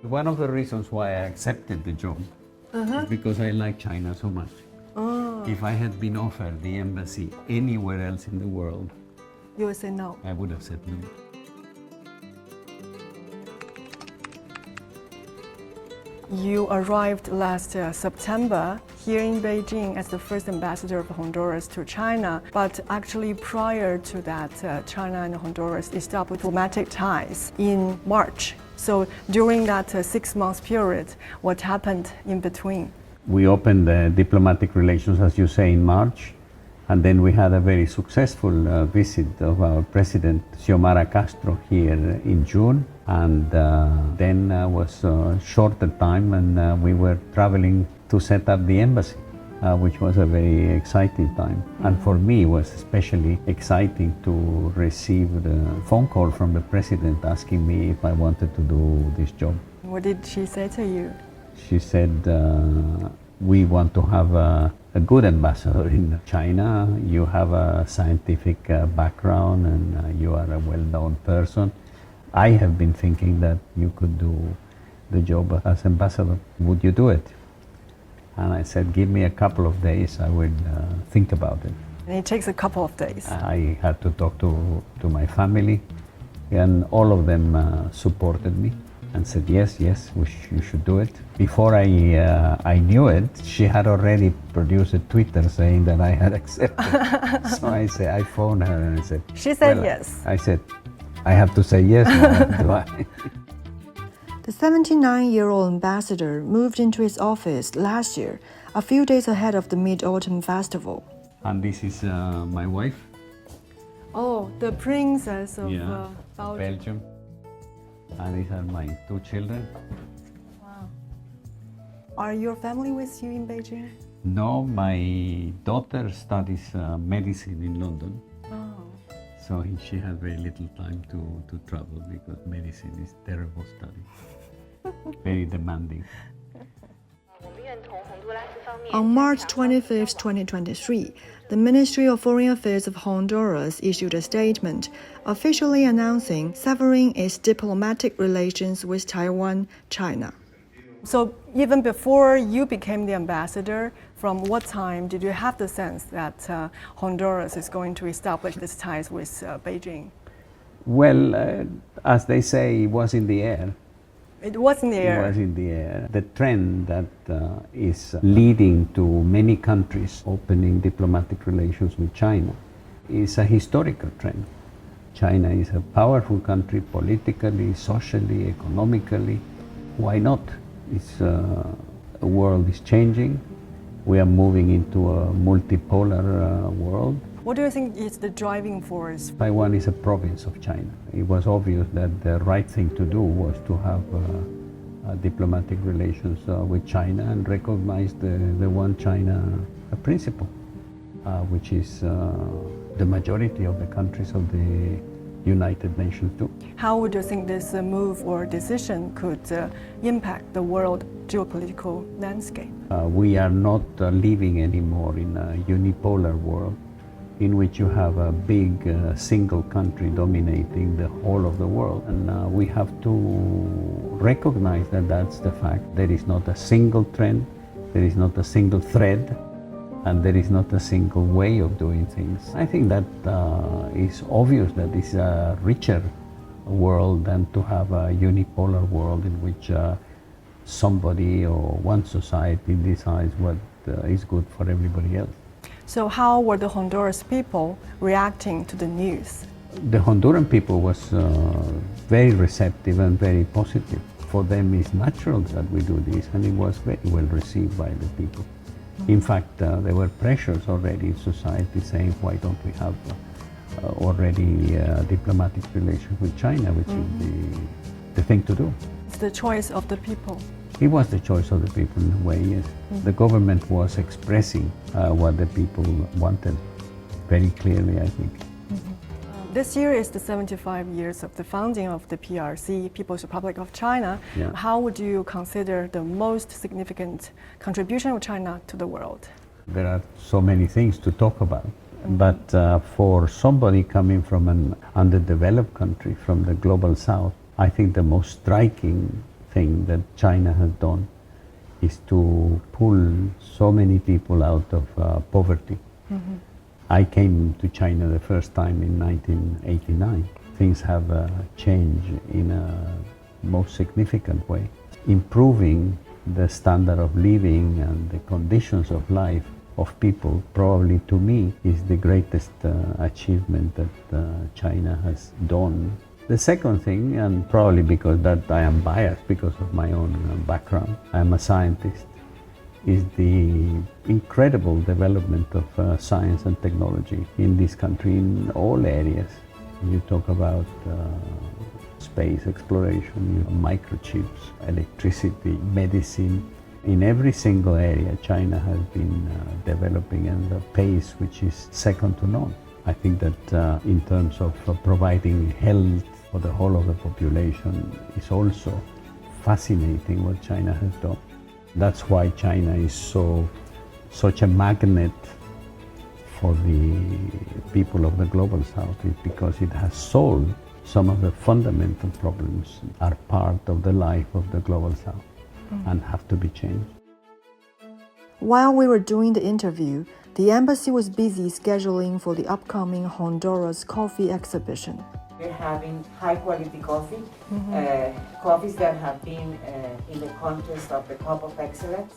One of the reasons why I accepted the job is because I like China so much. If I had been offered the embassy anywhere else in the world, You would say no. I would have said no. You arrived last September here in Beijing as the first ambassador of Honduras to China, but actually prior to that, China and Honduras established diplomatic ties in March. So during that 6-month period, what happened in between? We opened diplomatic relations, as you say, in March, and then we had a very successful visit of our president, Xiomara Castro, here in June, and then was a shorter time, and we were traveling to set up the embassy, which was a very exciting time. And for me, it was especially exciting to receive the phone call from the president asking me if I wanted to do this job. What did she say to you? She said, we want to have a good ambassador in China. You have a scientific background and you are a well-known person. I have been thinking that you could do the job as ambassador. Would you do it? And I said, give me a couple of days, I will think about it. And it takes a couple of days. I had to talk to my family, and all of them supported me and said, yes, you should do it. Before I knew it, she had already produced a Twitter saying that I had accepted. So I phoned her and I said, She said well, yes. I said, I have to say yes now, do I? The 79-year-old ambassador moved into his office last year, a few days ahead of the Mid-Autumn Festival. And this is my wife. Oh, the princess of Belgium. Belgium. And these are my 2 children. Wow. Are your family with you in Beijing? No, my daughter studies medicine in London. Oh. So she has very little time to travel because medicine is terrible study. Very demanding. On March 25, 2023, the Ministry of Foreign Affairs of Honduras issued a statement officially announcing severing its diplomatic relations with Taiwan, China. So even before you became the ambassador, from what time did you have the sense that Honduras is going to establish its ties with Beijing? Well, as they say, it was in the air. It was in the air. It was in the air. The trend that is leading to many countries opening diplomatic relations with China is a historical trend. China is a powerful country politically, socially, economically. Why not? The world is changing. We are moving into a multipolar world. What do you think is the driving force? Taiwan is a province of China. It was obvious that the right thing to do was to have diplomatic relations with China and recognize the one China principle, which is the majority of the countries of the United Nations do. How would you think this move or decision could impact the world geopolitical landscape? We are not living anymore in a unipolar world in which you have a big single country dominating the whole of the world. And we have to recognize that that's the fact. There is not a single trend, there is not a single thread, and there is not a single way of doing things. I think that is obvious that it's a richer world than to have a unipolar world in which somebody or one society decides what is good for everybody else. So how were the Honduras people reacting to the news? The Honduran people was very receptive and very positive. For them it's natural that we do this, and it was very well received by the people. In fact, there were pressures already in society saying, why don't we have already diplomatic relations with China, which is the thing to do. It's the choice of the people. It was the choice of the people in a way, yes. The government was expressing what the people wanted very clearly, I think. This year is the 75 years of the founding of the PRC, People's Republic of China. Yeah. How would you consider the most significant contribution of China to the world? There are so many things to talk about, but for somebody coming from an underdeveloped country, from the global south, I think the most striking thing that China has done is to pull so many people out of poverty. Mm-hmm. I came to China the first time in 1989. Things have changed in a most significant way. Improving the standard of living and the conditions of life of people, probably to me, is the greatest achievement that China has done. The second thing, and probably because that I am biased because of my own background, I'm a scientist, is the incredible development of science and technology in this country in all areas. You talk about space exploration, microchips, electricity, medicine. In every single area, China has been developing at a pace which is second to none. I think that in terms of providing health for the whole of the population is also fascinating what China has done. That's why China is such a magnet for the people of the global south, is because it has solved some of the fundamental problems are part of the life of the global south and have to be changed. While we were doing the interview, the embassy was busy scheduling for the upcoming Honduras coffee exhibition. We're having high quality coffee, coffees that have been in the contest of the Cup of Excellence.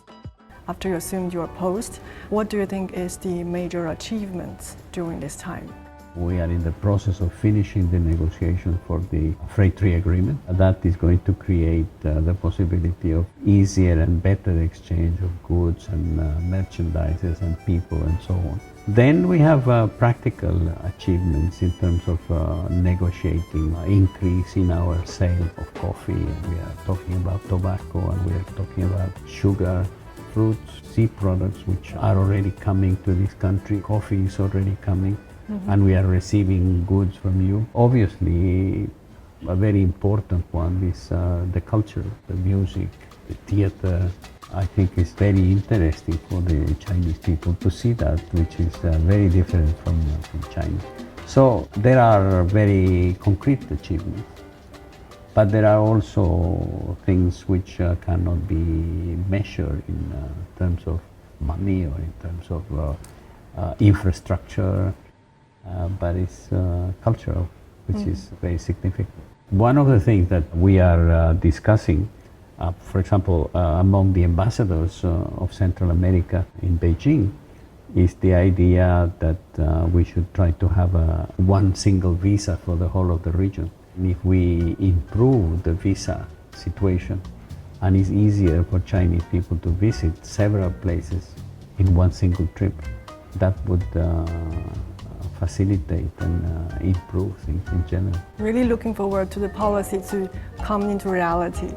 After you assumed your post, what do you think is the major achievements during this time? We are in the process of finishing the negotiation for the Freight Trade Agreement. That is going to create the possibility of easier and better exchange of goods and merchandises and people and so on. Then we have practical achievements in terms of negotiating increase in our sale of coffee. We are talking about tobacco and we are talking about sugar, fruits, sea products which are already coming to this country. Coffee is already coming. And we are receiving goods from you. Obviously, a very important one is the culture, the music, the theater. I think it's very interesting for the Chinese people to see that, which is very different from China. So there are very concrete achievements, but there are also things which cannot be measured in terms of money or in terms of infrastructure. But it's cultural, which is very significant. One of the things that we are discussing, for example, among the ambassadors of Central America in Beijing, is the idea that we should try to have one single visa for the whole of the region. And if we improve the visa situation, and it's easier for Chinese people to visit several places in one single trip, that would facilitate and improve things in general. Really looking forward to the policy to come into reality.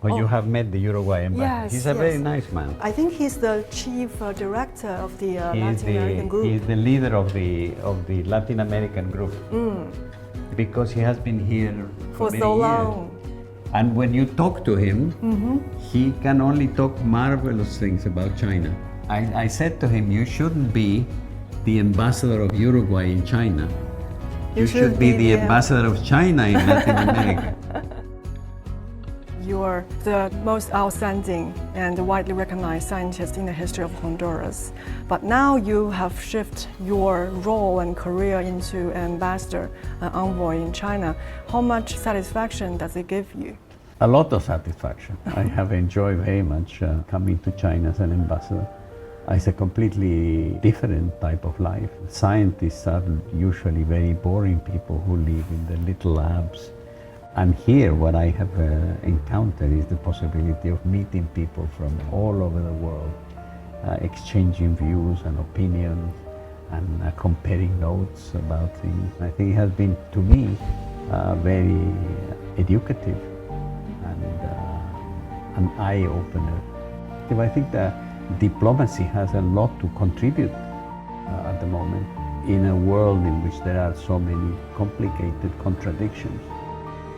Well, you have met the Uruguay ambassador. Yes, He's a very nice man. I think he's the chief director of the Latin American group. He is the leader of the Latin American group. Because he has been here for many so years. long. And when you talk to him, he can only talk marvelous things about China. I said to him, you shouldn't be the ambassador of Uruguay in China. You should be the ambassador of China in Latin America. You're the most outstanding and widely recognized scientist in the history of Honduras. But now you have shifted your role and career into ambassador and envoy in China. How much satisfaction does it give you? A lot of satisfaction. I have enjoyed very much coming to China as an ambassador. It's a completely different type of life. Scientists are usually very boring people who live in the little labs. And here what I have encountered is the possibility of meeting people from all over the world, exchanging views and opinions and comparing notes about things. I think it has been, to me, very educative and an eye-opener. I think that diplomacy has a lot to contribute at the moment in a world in which there are so many complicated contradictions,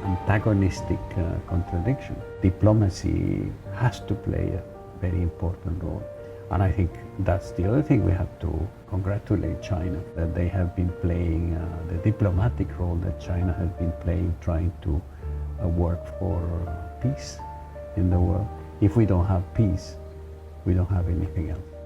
antagonistic contradictions. Diplomacy has to play a very important role. And I think that's the other thing we have to congratulate China, that they have been playing the diplomatic role that China has been playing, trying to work for peace in the world. If we don't have peace, we don't have anything else.